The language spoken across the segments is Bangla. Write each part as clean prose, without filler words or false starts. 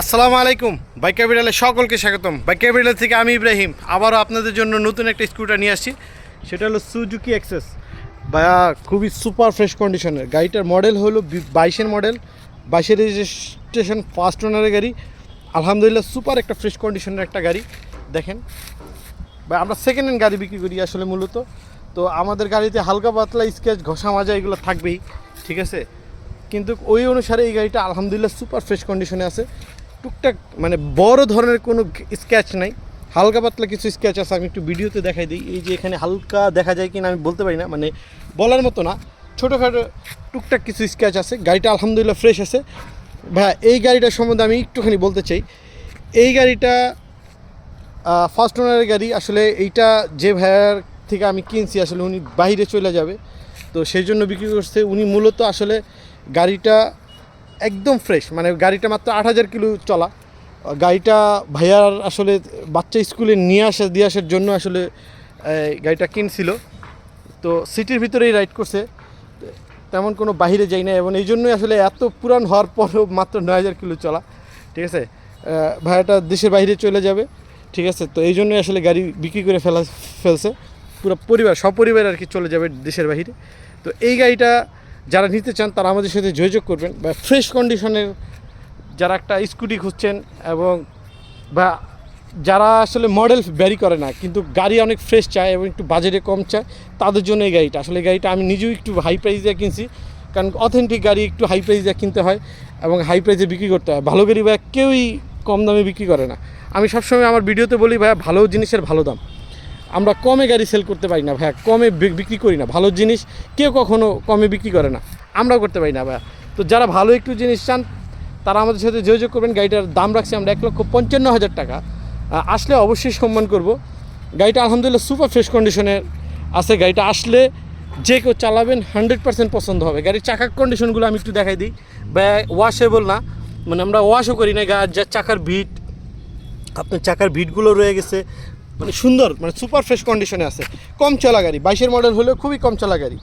আসসালামু আলাইকুম। বাইক ক্যাপিটালে সকলকে স্বাগতম। বাইক ক্যাপিটাল থেকে আমি ইব্রাহিম আবারও আপনাদের জন্য নতুন একটা স্কুটার নিয়ে আসছি। সেটা হলো সুজুকি এক্সেস। বা খুবই সুপার ফ্রেশ কন্ডিশনের গাড়িটার মডেল হলো 22-এর মডেল, 22-এর রেজিস্ট্রেশন, ফার্স্ট ওনারের গাড়ি। আলহামদুলিল্লাহ সুপার একটা ফ্রেশ কন্ডিশনের একটা গাড়ি। দেখেন বা আমরা সেকেন্ড হ্যান্ড গাড়ি বিক্রি করি আসলে মূলত। তো আমাদের গাড়িতে হালকা পাতলা স্ক্র্যাচ, ঘষা মাজা এগুলো থাকবেই, ঠিক আছে। কিন্তু ওই অনুসারে এই গাড়িটা আলহামদুলিল্লাহ সুপার ফ্রেশ কন্ডিশনে আছে। টুকটাক মানে বড় ধরনের কোনো স্ক্র্যাচ নাই, হালকা পাতলা কিছু স্ক্র্যাচ আছে। আমি একটু ভিডিওতে দেখাই দিই। এই যে এখানে হালকা দেখা যায় কিনা আমি বলতে পারি না, মানে বলার মতো না, ছোটোখাটো টুকটাক কিছু স্ক্র্যাচ আছে। গাড়িটা আলহামদুলিল্লাহ ফ্রেশ আছে। ভাই এই গাড়িটার সম্বন্ধে আমি একটুখানি বলতে চাই। এই গাড়িটা ফার্স্ট ওনারের গাড়ি। আসলে এইটা যে ভাইয়ার থেকে আমি কিনছি আসলে উনি বাইরে চলে যাবে, তো সেই জন্য বিক্রি করছে উনি। মূলত আসলে গাড়িটা একদম ফ্রেশ, মানে গাড়িটা মাত্র 8,000 কিলো চলা। গাড়িটা ভাইয়ার আসলে বাচ্চা স্কুলে দিয়ে আসার জন্য আসলে গাড়িটা কিনছিল। তো সিটির ভিতরেই রাইড করছে, তেমন কোনো বাইরে যাই না, এবং এই জন্যই আসলে এত পুরান হওয়ার পরও মাত্র 9,000 কিলো চলা, ঠিক আছে। ভাইয়াটা দেশের বাইরে চলে যাবে, ঠিক আছে। তো এই জন্যই আসলে গাড়ি বিক্রি করে ফেলছে। পুরো পরিবার, সপরিবার আর কি চলে যাবে দেশের বাইরে। তো এই গাড়িটা যারা নিতে চান তারা আমাদের সাথে যোগাযোগ করবেন। বা ফ্রেশ কন্ডিশনের যারা একটা স্কুটি খুঁজছেন, এবং বা যারা আসলে মডেল ভ্যারি করে না কিন্তু গাড়ি অনেক ফ্রেশ চায় এবং একটু বাজেটে কম চায়, তাদের জন্য এই গাড়িটা। আসলে এই গাড়িটা আমি নিজেও একটু হাই প্রাইস দিয়ে কিনছি, কারণ অথেন্টিক গাড়ি একটু হাই প্রাইস দিয়ে কিনতে হয় এবং হাই প্রাইসে বিক্রি করতে হয়। ভালো গাড়ি ভাইয়া কেউই কম দামে বিক্রি করে না। আমি সবসময় আমার ভিডিওতে বলি, ভাইয়া ভালো জিনিসের ভালো দাম। আমরা কমে গাড়ি সেল করতে পারি না ভাইয়া, কমে বিক্রি করি না। ভালো জিনিস কেউ কখনো কমে বিক্রি করে না, আমরাও করতে পারি না ভাইয়া। তো যারা ভালো একটু জিনিস চান তারা আমাদের সাথে যোগাযোগ করবেন। গাড়িটার দাম রাখছি আমরা 1,55,000 টাকা। আসলে অবশ্যই সম্মান করব। গাড়িটা আলহামদুলিল্লাহ সুপার ফ্রেশ কন্ডিশনের আছে। গাড়িটা আসলে যে কেউ চালাবেন 100% পছন্দ হবে। গাড়ির চাকার কন্ডিশনগুলো আমি একটু দেখাই দিই। বা ওয়াশেবল না, মানে আমরা ওয়াশও করি না। যা চাকার ভিট, আপনার চাকার ভিটগুলো রয়ে গেছে, মানে সুন্দর, মানে সুপার ফ্রেশ কন্ডিশনে আছে। কম চলা গাড়ি, 22-এর মডেল হলেও খুবই কম চলা গাড়ি,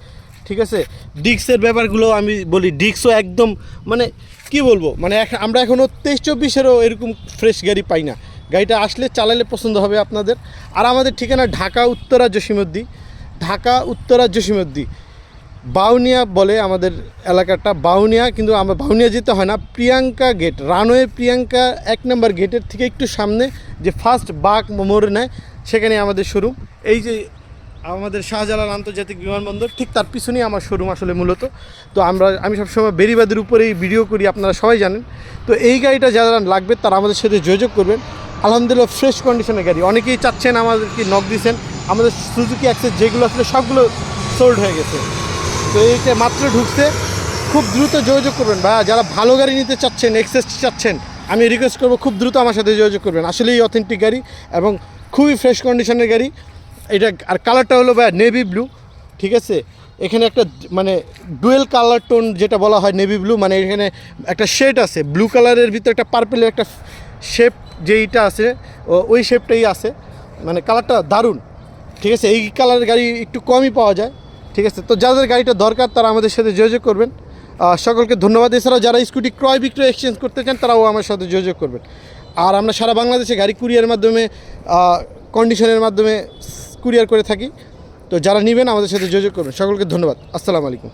ঠিক আছে। ডিস্কের ব্যাপারগুলো আমি বলি, ডিস্কও একদম মানে কি বলবো, মানে আমরা এখনও 23-24-এরও এরকম ফ্রেশ গাড়ি পাই না। গাড়িটা আসলে চালালে পছন্দ হবে আপনাদের। আর আমাদের ঠিকানা ঢাকা উত্তরা জসীমউদ্দিন, ঢাকা উত্তরা জসীমউদ্দিন। বাউনিয়া বলে আমাদের এলাকাটা, বাউনিয়া। কিন্তু আমরা বাউনিয়া যেতে হয় না, প্রিয়াঙ্কা গেট, রানওয়ে প্রিয়াঙ্কা 1 নম্বর গেটের থেকে একটু সামনে যে ফার্স্ট বাগ মোড় নেয়, সেখানে আমাদের শোরুম। এই যে আমাদের শাহজালাল আন্তর্জাতিক বিমানবন্দর, ঠিক তার পিছনেই আমার শোরুম আসলে মূলত। তো আমি সবসময় বেরিবাদের উপরেই ভিডিও করি, আপনারা সবাই জানেন। তো এই গাড়িটা যারা লাগবে তারা আমাদের সাথে যোগাযোগ করবেন। আলহামদুলিল্লাহ ফ্রেশ কন্ডিশনের গাড়ি। অনেকেই চাচ্ছেন, আমাদেরকে নক দিয়েছেন। আমাদের সুজুকি অ্যাক্সেস যেগুলো আসলে সবগুলো সোল্ড হয়ে গেছে, তো এইটা মাত্র ঢুকছে। খুব দ্রুত যোগাযোগ করবেন ভাইয়া, যারা ভালো গাড়ি নিতে চাচ্ছেন, এক্সেস চাচ্ছেন, আমি রিকোয়েস্ট করবো খুব দ্রুত আমার সাথে যোগাযোগ করবেন। আসলেই অথেন্টিক গাড়ি এবং খুবই ফ্রেশ কন্ডিশনের গাড়ি এটা। আর কালারটা হলো ভাইয়া নেভি ব্লু, ঠিক আছে। এখানে একটা মানে ডুয়েল কালার টোন যেটা বলা হয় নেভি ব্লু, মানে এখানে একটা শেড আছে ব্লু কালারের ভিতরে, একটা পার্পেলের একটা শেপ যেইটা আছে ওই শেপটাই আছে। মানে কালারটা দারুণ, ঠিক আছে। এই কালারের গাড়ি একটু কমই পাওয়া যায়, ঠিক আছে। তো যাদের গাড়িটা দরকার তারা আমাদের সাথে যোগাযোগ করবেন। সকলকে ধন্যবাদ। এছাড়াও যারা স্কুটি ক্রয় বিক্রয় এক্সচেঞ্জ করতে চান তারাও আমার সাথে যোগাযোগ করবেন। আর আমরা সারা বাংলাদেশে গাড়ি কুরিয়ারের মাধ্যমে, কন্ডিশনের মাধ্যমে কুরিয়ার করে থাকি। তো যারা নেবেন আমাদের সাথে যোগাযোগ করবেন। সকলকে ধন্যবাদ। আসসালামু আলাইকুম।